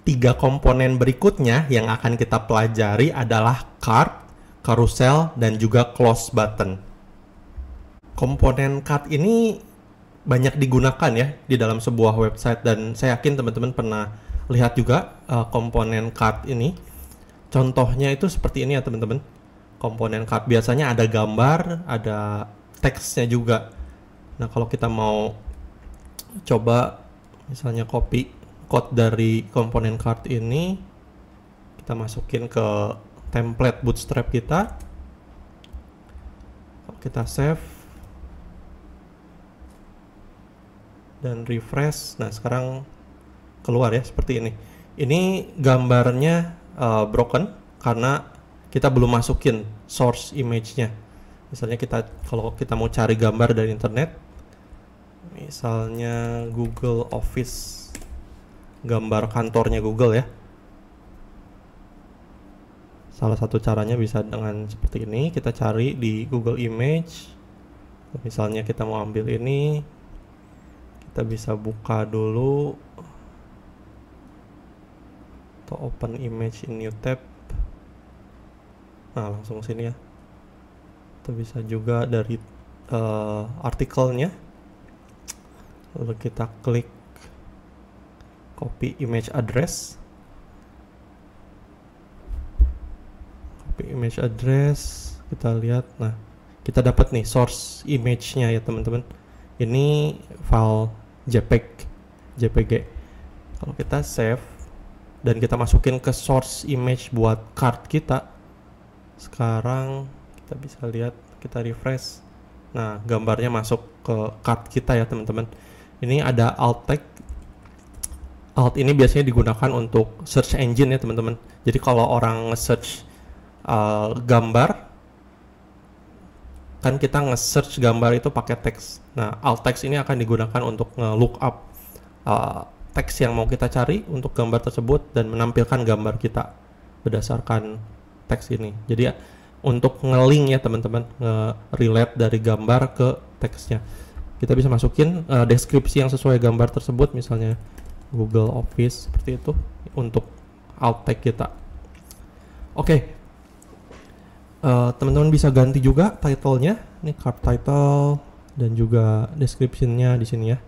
tiga komponen berikutnya yang akan kita pelajari adalah card, carousel, dan juga close button. Komponen card ini banyak digunakan ya di dalam sebuah website, dan saya yakin teman-teman pernah lihat juga komponen card ini. Contohnya itu seperti ini ya teman-teman. Komponen card biasanya ada gambar, ada teksnya juga. Nah, kalau kita mau coba misalnya copy code dari komponen card ini, kita masukin ke template Bootstrap kita. Kita save dan refresh. Nah, sekarang keluar ya seperti ini. Ini gambarnya broken karena kita belum masukin source image-nya. Misalnya kalau kita mau cari gambar dari internet, misalnya Google Office, gambar kantornya Google ya. Salah satu caranya bisa dengan seperti ini, kita cari di Google Image. Misalnya kita mau ambil ini, kita bisa buka dulu atau open image in new tab. Nah, langsung sini ya. Kita bisa juga dari artikelnya, lalu kita klik copy image address. Image address, kita lihat. Nah, kita dapat nih source image-nya ya teman-teman. Ini file JPG. Kalau kita save dan kita masukin ke source image buat card kita, sekarang kita bisa lihat, kita refresh. Nah, gambarnya masuk ke card kita ya teman-teman. Ini ada alt tag. Alt ini biasanya digunakan untuk search engine ya teman-teman. Jadi kalau orang nge-search gambar, kan kita nge-search gambar itu pakai teks. Nah, alt text ini akan digunakan untuk nge-look up teks yang mau kita cari untuk gambar tersebut dan menampilkan gambar kita berdasarkan teks ini. Jadi untuk nge-link ya teman-teman, nge-relate dari gambar ke teksnya, kita bisa masukin deskripsi yang sesuai gambar tersebut, misalnya Google Office seperti itu untuk alt tag kita. Oke. Teman-teman bisa ganti juga title-nya, ini card title dan juga description-nya di sini ya.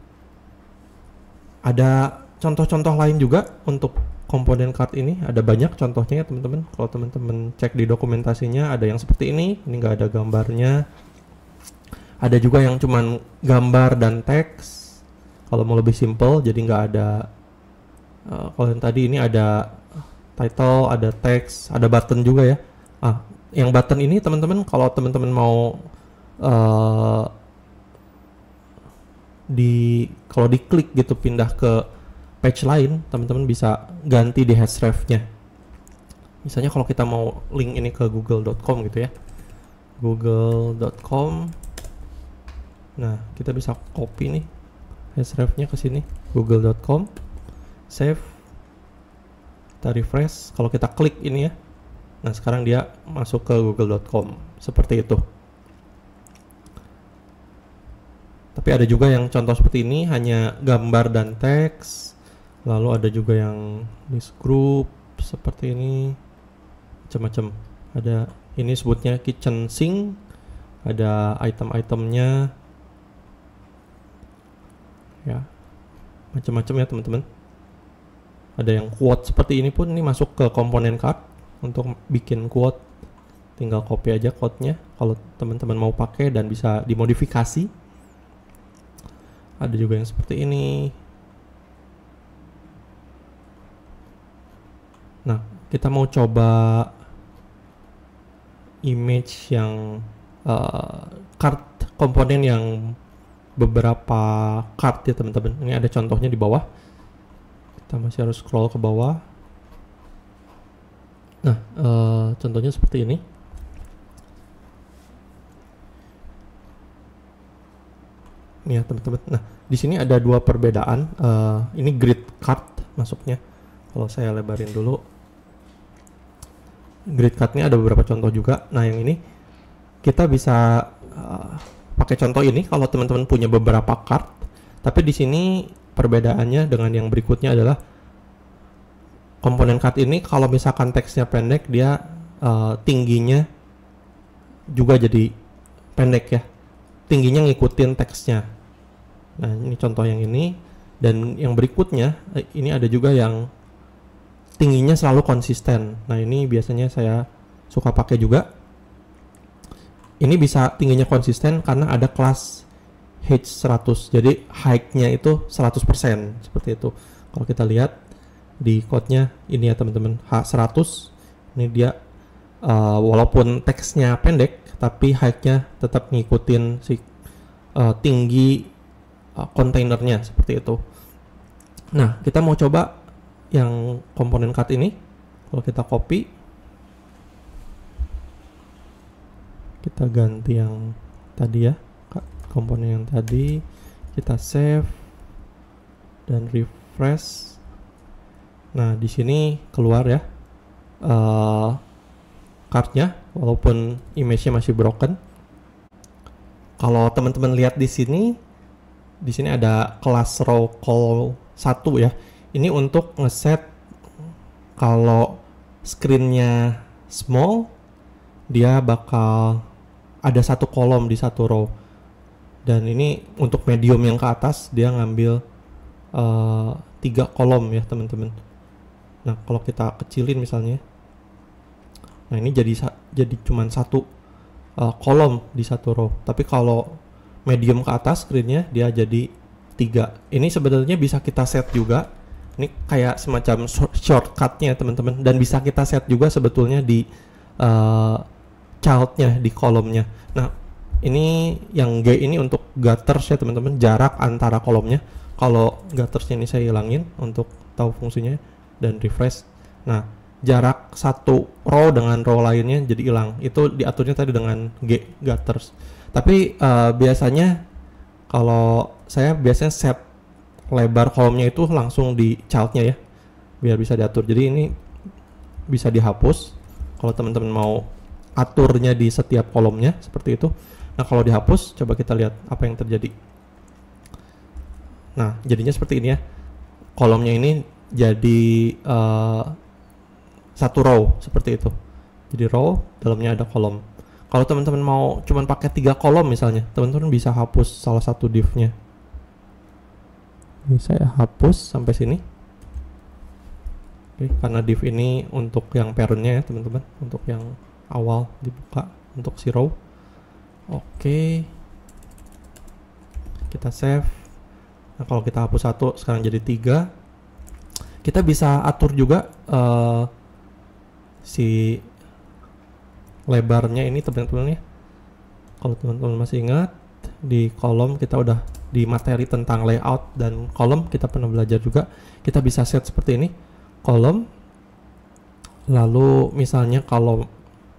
Ada contoh-contoh lain juga untuk komponen card ini, ada banyak contohnya ya teman-teman. Kalau teman-teman cek di dokumentasinya ada yang seperti ini nggak ada gambarnya. Ada juga yang cuman gambar dan teks. Kalau mau lebih simple, jadi nggak ada. Kalau yang tadi ini ada title, ada teks, ada button juga ya. Yang button ini teman-teman, kalau teman-teman mau kalau diklik gitu pindah ke page lain, teman-teman bisa ganti di href-nya. Misalnya kalau kita mau link ini ke google.com gitu ya, google.com. Nah, kita bisa copy nih href-nya ke sini, google.com, save, kita refresh. Kalau kita klik ini ya, nah sekarang dia masuk ke google.com seperti itu. Tapi ada juga yang contoh seperti ini hanya gambar dan teks. Lalu ada juga yang list group seperti ini, macam-macam. Ada ini sebutnya kitchen sink, ada item-itemnya ya, macam-macam ya teman-teman. Ada yang quote seperti ini pun, ini masuk ke komponen card. Untuk bikin quote tinggal copy aja quote-nya kalau teman-teman mau pakai dan bisa dimodifikasi. Ada juga yang seperti ini. Nah, kita mau coba image yang card komponen yang beberapa card ya teman-teman. Ini ada contohnya di bawah. Kita masih harus scroll ke bawah. Nah, contohnya seperti ini. Ini ya teman-teman. Nah, di sini ada dua perbedaan. Ini grid card masuknya. Kalau saya lebarin dulu, grid card-nya ada beberapa contoh juga. Nah, yang ini kita bisa pakai contoh ini kalau teman-teman punya beberapa card. Tapi di sini perbedaannya dengan yang berikutnya adalah komponen card ini kalau misalkan teksnya pendek, dia tingginya juga jadi pendek ya, tingginya ngikutin teksnya. Nah ini contoh yang ini, dan yang berikutnya ini ada juga yang tingginya selalu konsisten. Nah ini biasanya saya suka pakai juga. Ini bisa tingginya konsisten karena ada kelas H100, jadi height-nya itu 100%, seperti itu. Kalau kita lihat di code-nya ini ya teman-teman, H100, ini dia walaupun teksnya pendek, tapi height-nya tetap ngikutin si tinggi kontainernya, seperti itu. Nah, kita mau coba yang komponen card ini. Kalau kita copy, kita ganti yang tadi ya, komponen yang tadi, kita save dan refresh. Nah di sini keluar ya cardnya, walaupun image-nya masih broken. Kalau teman-teman lihat di sini ada kelas row call 1 ya. Ini untuk ngeset kalau screen-nya small, dia bakal ada satu kolom di satu row. Dan ini untuk medium yang ke atas, dia ngambil 3 kolom ya teman-teman. Nah kalau kita kecilin misalnya, nah ini jadi cuman satu kolom di satu row. Tapi kalau medium ke atas screen-nya, dia jadi 3. Ini sebenarnya bisa kita set juga. Ini kayak semacam shortcut-nya teman-teman, dan bisa kita set juga sebetulnya di child-nya, di kolomnya. Nah ini yang G ini untuk gutters ya teman-teman, jarak antara kolomnya. Kalau guttersnya ini saya hilangin untuk tahu fungsinya, dan refresh. Nah jarak satu row dengan row lainnya jadi hilang. Itu diaturnya tadi dengan G, gutters. Tapi biasanya kalau saya biasanya set lebar kolomnya itu langsung di childnya ya, biar bisa diatur. Jadi ini bisa dihapus kalau teman-teman mau aturnya di setiap kolomnya seperti itu. Nah kalau dihapus, coba kita lihat apa yang terjadi. Nah jadinya seperti ini ya, kolomnya ini jadi satu row seperti itu. Jadi row, dalamnya ada kolom. Kalau teman-teman mau cuman pakai 3 kolom misalnya, teman-teman bisa hapus salah satu div-nya. Ini saya hapus sampai sini. Oke, karena div ini untuk yang parent-nya ya teman-teman, untuk yang awal dibuka untuk si row. Oke, kita save. Nah kalau kita hapus 1, sekarang jadi 3. Kita bisa atur juga si lebarnya ini teman-teman ya. Kalau teman-teman masih ingat, di kolom kita udah di materi tentang layout dan kolom kita pernah belajar juga. Kita bisa set seperti ini, kolom. Lalu misalnya kalau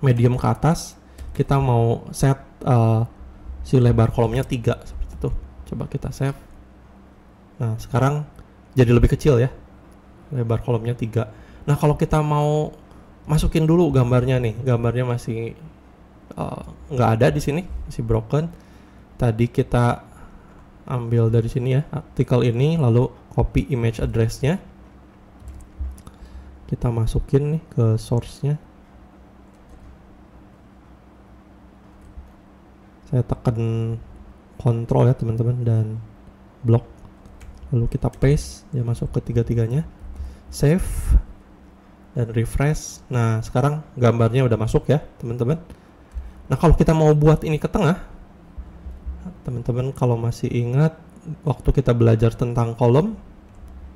medium ke atas, kita mau set si lebar kolomnya 3 seperti itu. Coba kita save. Nah sekarang jadi lebih kecil ya, lebar kolomnya 3. Nah kalau kita mau masukin dulu gambarnya nih, gambarnya masih nggak ada di sini, masih broken. Tadi kita ambil dari sini ya, artikel ini, lalu copy image address-nya, kita masukin nih ke source-nya. Saya tekan Ctrl ya teman-teman, dan block, lalu kita paste, dia masuk ke tiga-tiganya. Save dan refresh. Nah sekarang gambarnya udah masuk ya teman-teman. Nah kalau kita mau buat ini ke tengah, teman-teman kalau masih ingat waktu kita belajar tentang kolom,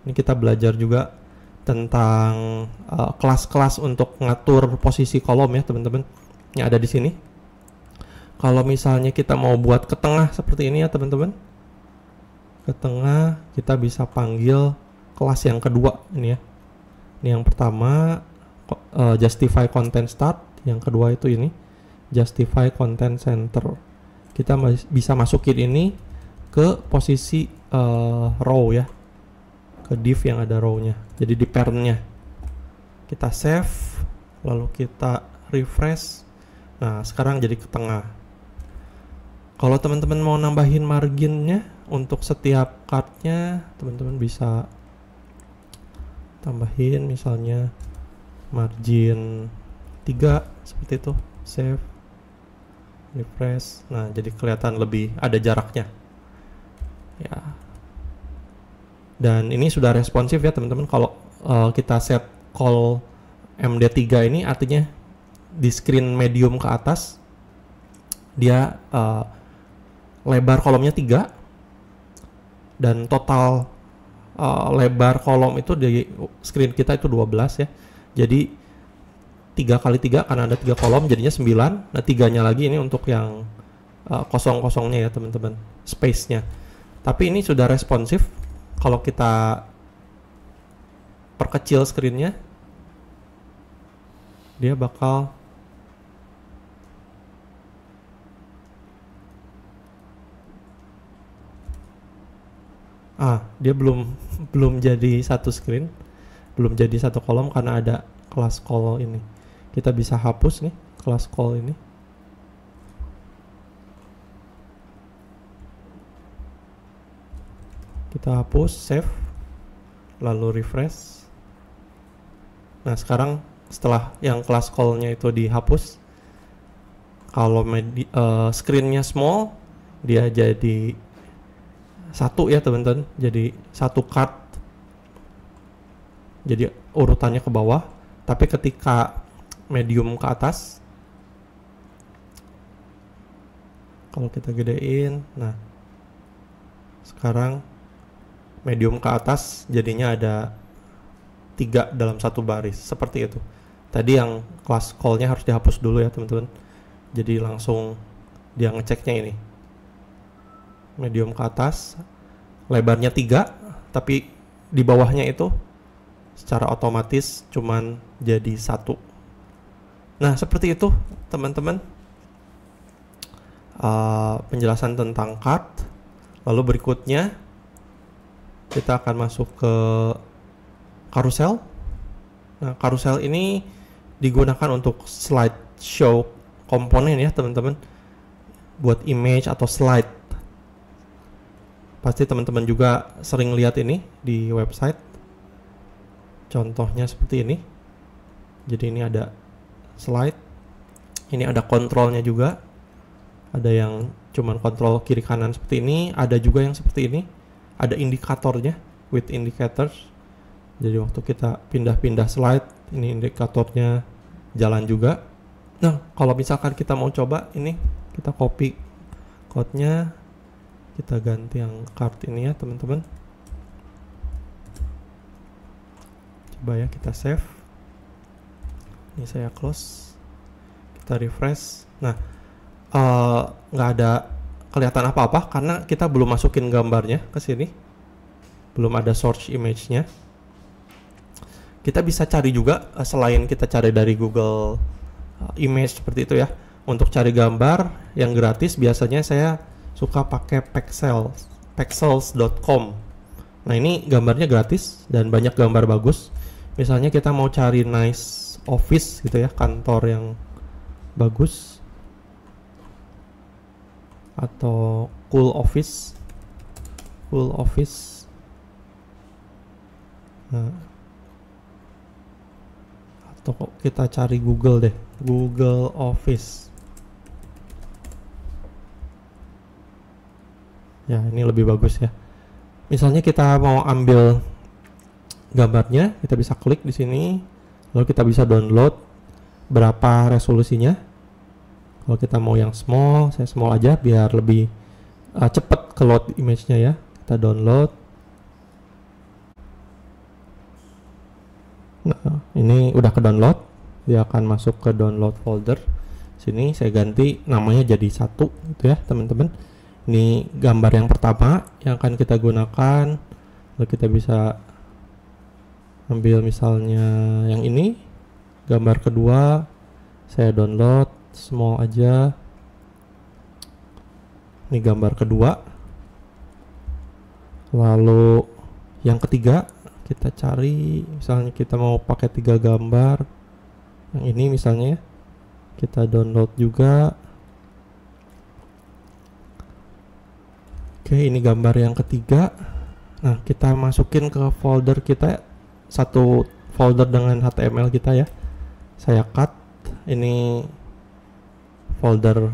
ini kita belajar juga tentang kelas-kelas untuk ngatur posisi kolom ya teman-teman, yang ada di sini. Kalau misalnya kita mau buat ke tengah seperti ini ya teman-teman, ke tengah kita bisa panggil kelas yang kedua ini ya. Ini yang pertama justify content start, yang kedua itu ini justify content center. Kita bisa masukin ini ke posisi row ya, ke div yang ada row-nya, jadi di parent-nya. Kita save, lalu kita refresh. Nah sekarang jadi ke tengah. Kalau teman-teman mau nambahin marginnya untuk setiap card-nya, teman-teman bisa tambahin misalnya margin 3 seperti itu, save, refresh. Nah, jadi kelihatan lebih ada jaraknya ya. Dan ini sudah responsif ya teman-teman. Kalau kita set call MD3 ini artinya di screen medium ke atas dia lebar kolomnya 3 dan total lebar kolom itu di screen kita itu 12 ya. Jadi 3 kali 3 karena ada 3 kolom jadinya 9. Nah 3-nya lagi ini untuk yang kosong-kosongnya ya teman-teman, space-nya. Tapi ini sudah responsif. Kalau kita perkecil screen-nya, dia bakal dia belum jadi satu screen, belum jadi satu kolom karena ada class call ini. Kita bisa hapus nih class call ini. Kita hapus, save, lalu refresh. Nah sekarang setelah yang class call-nya itu dihapus, kalau screen-nya small, dia jadi satu ya teman-teman, jadi satu card, jadi urutannya ke bawah. Tapi ketika medium ke atas, kalau kita gedein, nah sekarang medium ke atas jadinya ada 3 dalam satu baris seperti itu. Tadi yang class call-nya harus dihapus dulu ya teman-teman. Jadi langsung dia ngeceknya ini medium ke atas, lebarnya 3, tapi di bawahnya itu secara otomatis cuman jadi 1. Nah seperti itu teman-teman penjelasan tentang card. Lalu berikutnya kita akan masuk ke carousel. Nah carousel ini digunakan untuk slideshow komponen ya teman-teman, buat image atau slide. Pasti teman-teman juga sering lihat ini di website. Contohnya seperti ini. Jadi ini ada slide, ini ada kontrolnya juga. Ada yang cuman kontrol kiri kanan seperti ini, ada juga yang seperti ini. Ada indikatornya, with indicators. Jadi waktu kita pindah-pindah slide, ini indikatornya jalan juga. Nah, kalau misalkan kita mau coba ini, kita copy code-nya, kita ganti yang card ini ya teman-teman. Coba ya kita save. Ini saya close. Kita refresh. Nah, nggak ada kelihatan apa-apa karena kita belum masukin gambarnya ke sini, belum ada source image-nya. Kita bisa cari juga selain kita cari dari Google Image seperti itu ya. Untuk cari gambar yang gratis biasanya saya suka pakai pexels.com. Nah ini gambarnya gratis dan banyak gambar bagus. Misalnya kita mau cari nice office gitu ya, kantor yang bagus, atau cool office. Nah, atau kita cari Google deh, Google Office. Ya ini lebih bagus ya. Misalnya kita mau ambil gambarnya, kita bisa klik di sini, lalu kita bisa download berapa resolusinya. Kalau kita mau yang small, saya small aja biar lebih cepat ke load image-nya ya. Kita download. Nah, ini udah ke download. Dia akan masuk ke download folder. Sini saya ganti namanya jadi 1 gitu ya, teman-teman. Ini gambar yang pertama yang akan kita gunakan. Lalu kita bisa ambil misalnya yang ini. Gambar kedua saya download small aja. Ini gambar kedua. Lalu yang ketiga kita cari, misalnya kita mau pakai 3 gambar. Yang ini misalnya kita download juga. Oke, ini gambar yang ketiga. Nah, kita masukin ke folder kita satu folder dengan HTML kita ya. Saya cut ini folder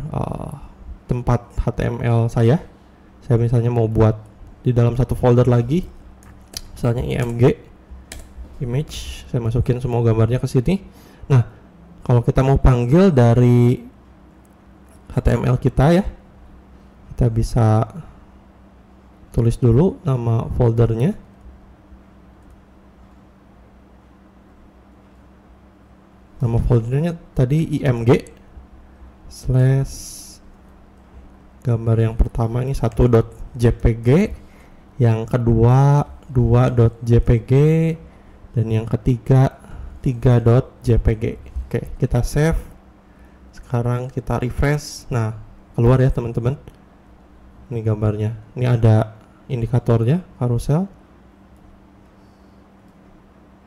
tempat HTML saya misalnya mau buat di dalam satu folder lagi, misalnya img image, saya masukin semua gambarnya ke sini. Nah, kalau kita mau panggil dari HTML kita ya, kita bisa tulis dulu nama foldernya. Nama foldernya tadi img slash gambar yang pertama ini 1.jpg, yang kedua 2.jpg, dan yang ketiga 3.jpg. Oke, kita save. Sekarang kita refresh. Nah, keluar ya teman-teman. Ini gambarnya. Ini ada indikatornya, karusel.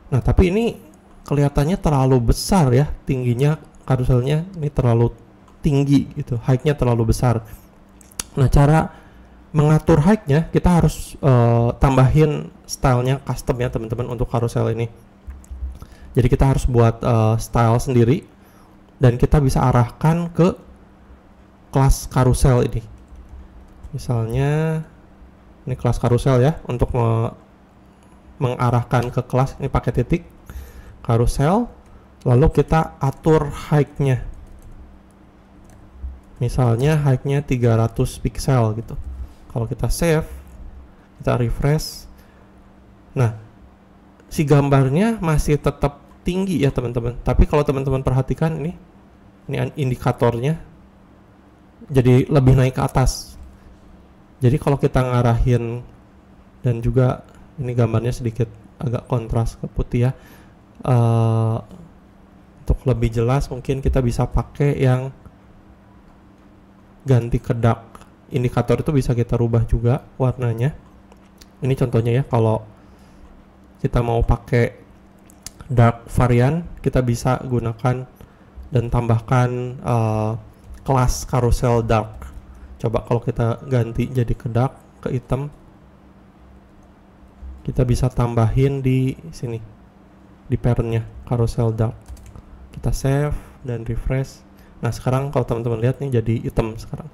Nah, tapi ini kelihatannya terlalu besar ya, tingginya karuselnya ini terlalu tinggi gitu, height-nya terlalu besar. Nah, cara mengatur height-nya kita harus tambahin stylenya custom ya teman-teman untuk karusel ini. Jadi kita harus buat style sendiri dan kita bisa arahkan ke kelas karusel ini. Misalnya ini kelas karusel ya, untuk mengarahkan ke kelas ini pakai titik karusel, lalu kita atur height-nya. Misalnya height-nya 300 pixel gitu. Kalau kita save, kita refresh. Nah, si gambarnya masih tetap tinggi ya teman-teman. Tapi kalau teman-teman perhatikan ini indikatornya jadi lebih naik ke atas. Jadi kalau kita ngarahin, dan juga ini gambarnya sedikit agak kontras ke putih ya. Untuk lebih jelas mungkin kita bisa pakai yang ganti ke dark. Indikator itu bisa kita rubah juga warnanya. Ini contohnya ya, kalau kita mau pakai dark varian, kita bisa gunakan dan tambahkan kelas carousel dark. Coba kalau kita ganti jadi ke dark, ke hitam, kita bisa tambahin di sini, di parentnya carousel dark. Kita save dan refresh. Nah, sekarang kalau teman-teman lihat nih jadi hitam sekarang,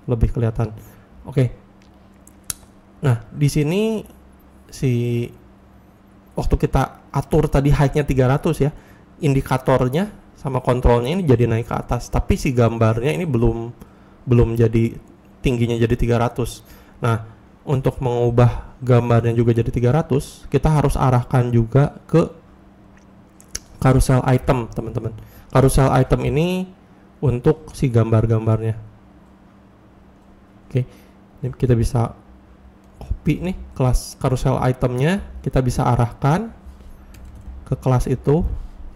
lebih kelihatan. Oke. Nah, di sini waktu kita atur tadi height-nya 300 ya, indikatornya sama kontrolnya ini jadi naik ke atas, tapi si gambarnya ini belum jadi tingginya jadi 300. Nah, untuk mengubah gambarnya juga jadi 300, kita harus arahkan juga ke carousel item, teman-teman. Carousel item ini untuk si gambar-gambarnya. Oke, ini kita bisa copy nih kelas carousel itemnya, kita bisa arahkan ke kelas itu,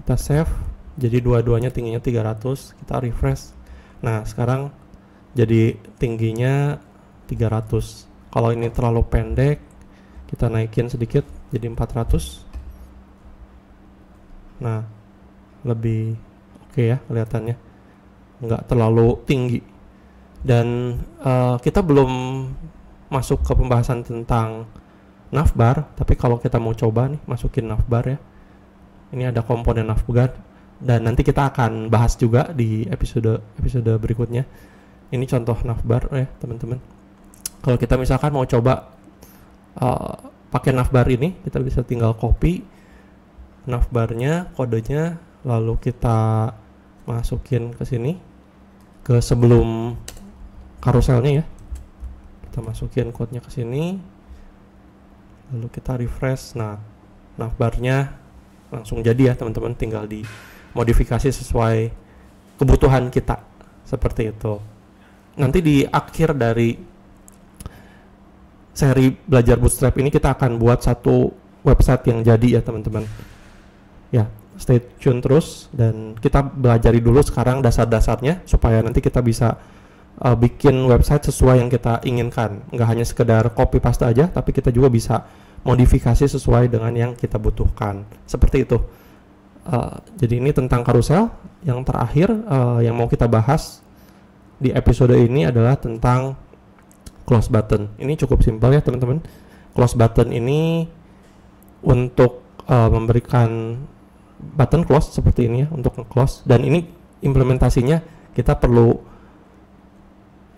kita save, jadi dua-duanya tingginya 300, kita refresh. Nah, sekarang jadi tingginya 300. Kalau ini terlalu pendek, kita naikin sedikit jadi 400. Nah, lebih oke ya kelihatannya, nggak terlalu tinggi. Dan kita belum masuk ke pembahasan tentang navbar, tapi kalau kita mau coba nih masukin navbar ya, ini ada komponen navbar, dan nanti kita akan bahas juga di episode berikutnya. Ini contoh navbar ya teman-teman. Kalau kita misalkan mau coba pakai navbar ini, kita bisa tinggal copy navbarnya, kodenya, lalu kita masukin ke sini, ke sebelum karuselnya ya. Kita masukin kodenya ke sini, lalu kita refresh. Nah, navbarnya langsung jadi ya teman-teman, tinggal dimodifikasi sesuai kebutuhan kita, seperti itu. Nanti di akhir dari seri belajar Bootstrap ini kita akan buat satu website yang jadi ya teman-teman. Ya, stay tune terus, dan kita belajari dulu sekarang dasar-dasarnya supaya nanti kita bisa bikin website sesuai yang kita inginkan. Nggak hanya sekedar copy paste aja, tapi kita juga bisa modifikasi sesuai dengan yang kita butuhkan. Seperti itu. Jadi ini tentang carousel. Yang terakhir yang mau kita bahas di episode ini adalah tentang close button. Ini cukup simpel ya teman-teman. Close button ini untuk memberikan button close seperti ini ya, untuk nge-close. Dan ini implementasinya kita perlu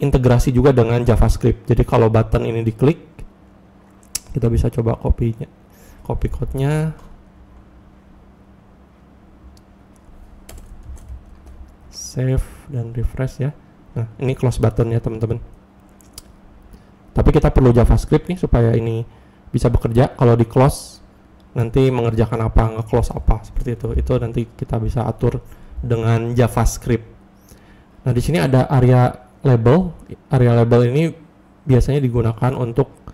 integrasi juga dengan JavaScript. Jadi kalau button ini diklik, kita bisa coba copy code-nya, save dan refresh ya. Nah, ini close button ya teman-teman. Tapi kita perlu JavaScript nih supaya ini bisa bekerja. Kalau di close nanti mengerjakan apa, nge-close apa, seperti itu. Itu nanti kita bisa atur dengan JavaScript. Nah, di sini ada area label. Area label ini biasanya digunakan untuk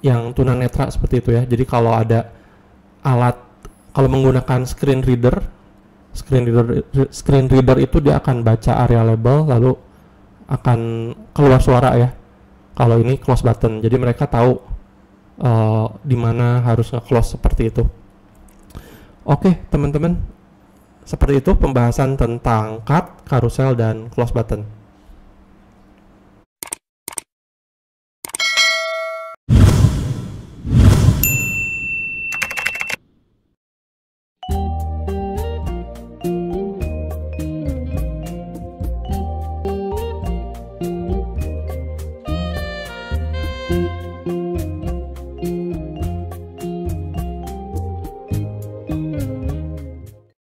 yang tunanetra seperti itu ya. Jadi kalau ada alat, kalau menggunakan screen reader itu dia akan baca area label lalu akan keluar suara ya. Kalau ini close button, jadi mereka tahu di mana harus nge-close seperti itu. Oke, teman-teman, seperti itu pembahasan tentang cut, carousel, dan close button.